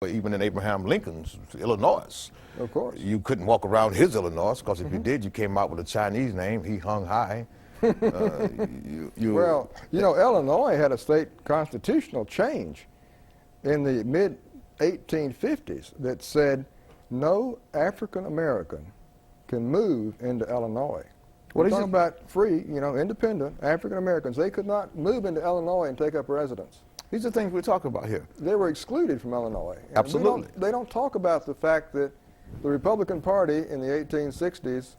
even in Abraham Lincoln's Illinois. Of course. You couldn't walk around his Illinois, because if you did, you came out with a Chinese name. He hung high. Well, you know, Illinois had a state constitutional change in the mid-1850s that said no African American can move into Illinois. We're talking about free, you know, independent African Americans. They could not move into Illinois and take up residence. These are things we're talking about here. They were excluded from Illinois. And Absolutely. They don't talk about the fact that the Republican Party in the 1860s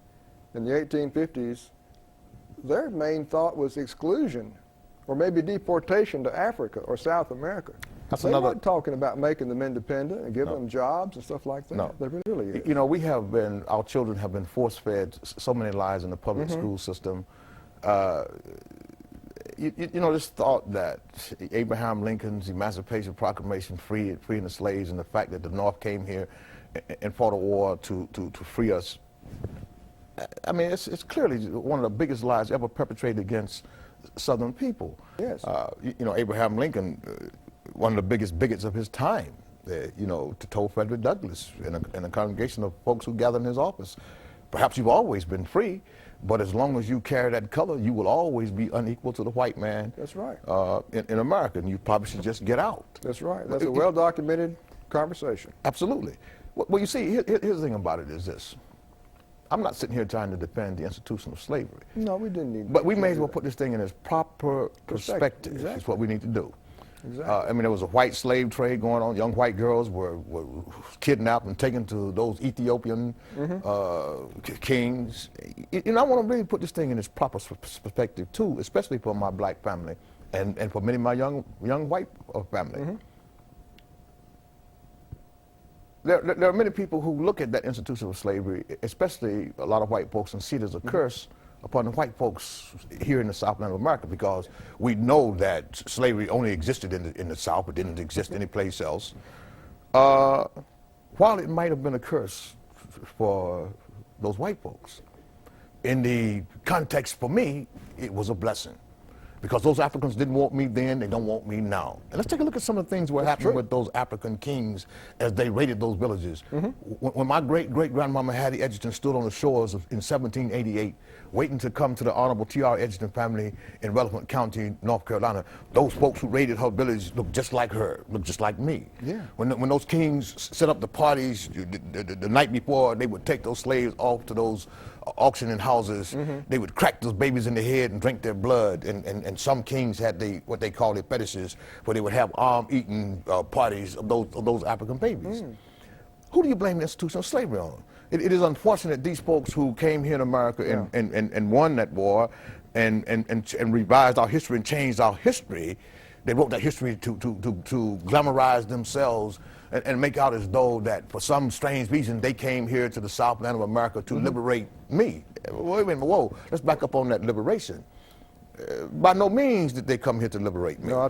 and the 1850s, their main thought was exclusion or maybe deportation to Africa or South America. They weren't talking about making them independent and giving them jobs and stuff like that. No. They really is. You know, our children have been force-fed so many lies in the public school system. You know, this thought that Abraham Lincoln's Emancipation Proclamation freeing the slaves, and the fact that the North came here and fought a war to free us, I mean, it's clearly one of the biggest lies ever perpetrated against Southern people. Yes. You know, Abraham Lincoln, one of the biggest bigots of his time, you know, told Frederick Douglass in a congregation of folks who gathered in his office, perhaps you've always been free, but as long as you carry that color, you will always be unequal to the white man. That's right. In America, and you probably should just get out. That's right. That's a well-documented conversation. Absolutely. Well, you see, here's the thing about it is this. I'm not sitting here trying to defend the institution of slavery. No, we didn't need But we may as well put this thing in its proper perspective. Exactly. Is what we need to do. Exactly. I mean, there was a white slave trade going on. Young white girls were kidnapped and taken to those Ethiopian kings. You know, I want to really put this thing in its proper perspective too, especially for my black family and for many of my young white family. There are many people who look at that institution of slavery, especially a lot of white folks, and see it as a curse upon the white folks here in the Southland of America, because we know that slavery only existed in the South, it didn't exist anyplace else. While it might have been a curse for those white folks, in the context for me, it was a blessing. Because those Africans didn't want me then, they don't want me now. And let's take a look at some of the things that were happening with those African kings as they raided those villages. When my great-great-grandmama Hattie Edgerton stood on the shores in 1788, waiting to come to the Honorable T.R. Edgerton family in Rutherford County, North Carolina, those folks who raided her village looked just like her, looked just like me. Yeah. When those kings set up the parties the night before, they would take those slaves off to those auctioning houses. They would crack those babies in the head and drink their blood, and some kings had what they call their fetishes, where they would have arm-eating parties of those African babies. Who do you blame the institution of slavery on? It is unfortunate these folks who came here in America and won that war and revised our history and changed our history. They wrote that history to glamorize themselves and make out as though that for some strange reason they came here to the Southland of America to liberate me. Wait a minute, whoa, let's back up on that liberation. By no means did they come here to liberate me. No,